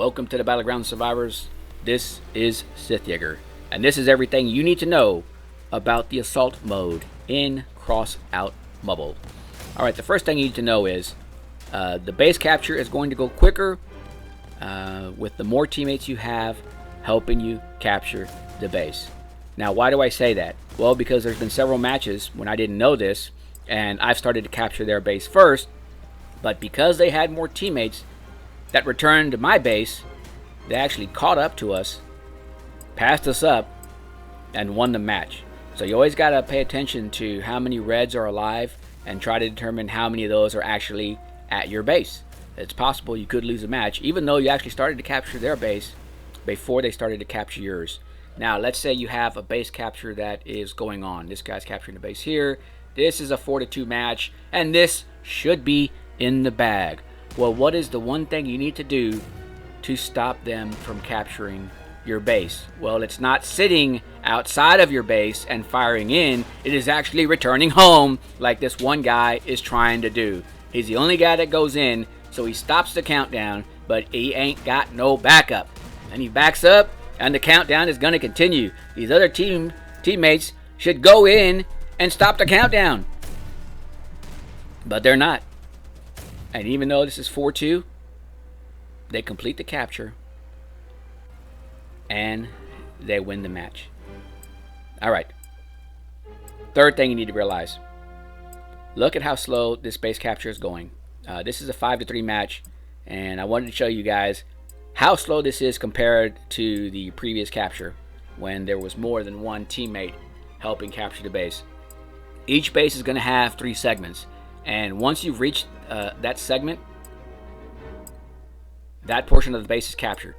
Welcome to the Battleground Survivors. This is SithJaeger, and this is everything you need to know about the assault mode in Crossout Mobile. Alright, the first thing you need to know is the base capture is going to go quicker with the more teammates you have helping you capture the base. Now, why do I say that? Well, because there's been several matches when I didn't know this, and I've started to capture their base first, but because they had more teammates that returned to my base, they actually caught up to us, passed us up, and won the match. So you always got to pay attention to how many reds are alive and try to determine how many of those are actually at your base. It's possible you could lose a match even though you actually started to capture their base before they started to capture yours. Now let's say you have a base capture that is going on. This guy's capturing the base here. This is a 4-2 match, and this should be in the bag. Well, what is the one thing you need to do to stop them from capturing your base? Well, it's not sitting outside of your base and firing in. It is actually returning home like this one guy is trying to do. He's the only guy that goes in, so he stops the countdown, but he ain't got no backup. And he backs up, and the countdown is going to continue. These other teammates should go in and stop the countdown, but they're not. And even though this is 4-2, they complete the capture and they win the match. Alright. Third thing you need to realize. Look at how slow this base capture is going. This is a 5-3 match, and I wanted to show you guys how slow this is compared to the previous capture when there was more than one teammate helping capture the base. Each base is going to have 3 segments, and once you've reached that segment, that portion of the base is captured.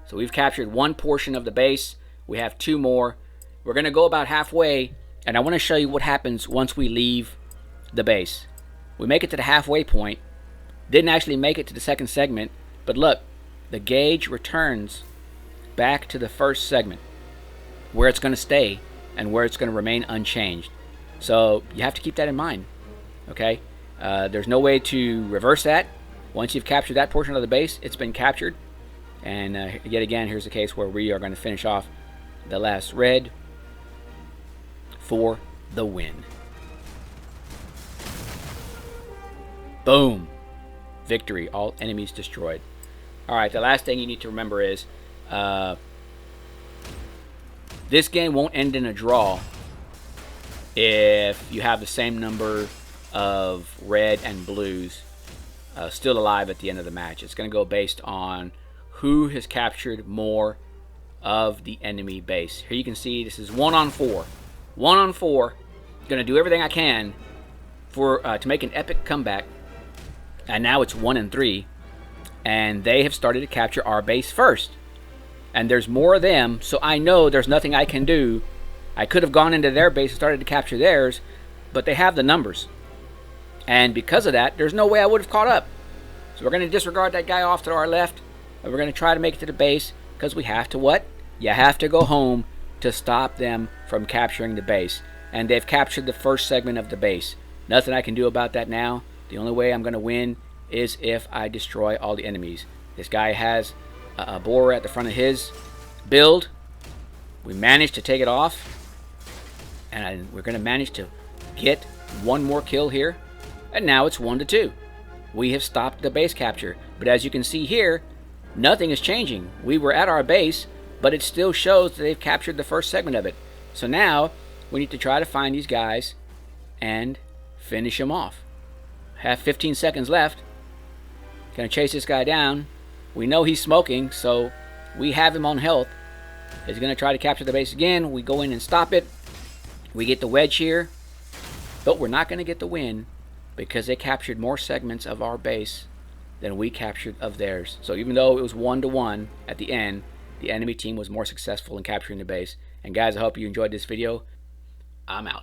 So we've captured one portion of the base. We have 2 more. We're going to go about halfway, and I want to show you what happens once we leave the base. We make it to the halfway point. Didn't actually make it to the second segment, but look, the gauge returns back to the first segment where it's going to stay and where it's going to remain unchanged. So you have to keep that in mind, okay? There's no way to reverse that. Once you've captured that portion of the base, it's been captured. And yet again, here's the case where we are going to finish off the last red for the win. Boom. Victory. All enemies destroyed. Alright, the last thing you need to remember is this game won't end in a draw if you have the same number of red and blues still alive at the end of the match. It's going to go based on who has captured more of the enemy base. Here you can see this is 1-on-4. 1-on-4. Going to do everything I can for to make an epic comeback. And now it's 1-3. And they have started to capture our base first. And there's more of them, so I know there's nothing I can do. I could have gone into their base and started to capture theirs, but they have the numbers. And because of that, there's no way I would have caught up. So we're going to disregard that guy off to our left, and we're going to try to make it to the base, because we have to what? You have to go home to stop them from capturing the base. And they've captured the first segment of the base. Nothing I can do about that now. The only way I'm going to win is if I destroy all the enemies. This guy has a borer at the front of his build. We managed to take it off. And we're going to manage to get one more kill here. And now it's 1-2. We have stopped the base capture. But as you can see here, nothing is changing. We were at our base, but it still shows that they've captured the first segment of it. So now we need to try to find these guys and finish them off. Have 15 seconds left. Gonna chase this guy down. We know he's smoking, so we have him on health. He's gonna try to capture the base again. We go in and stop it. We get the wedge here, but we're not gonna get the win because they captured more segments of our base than we captured of theirs. So even though it was 1-1 at the end, the enemy team was more successful in capturing the base. And guys, I hope you enjoyed this video. I'm out.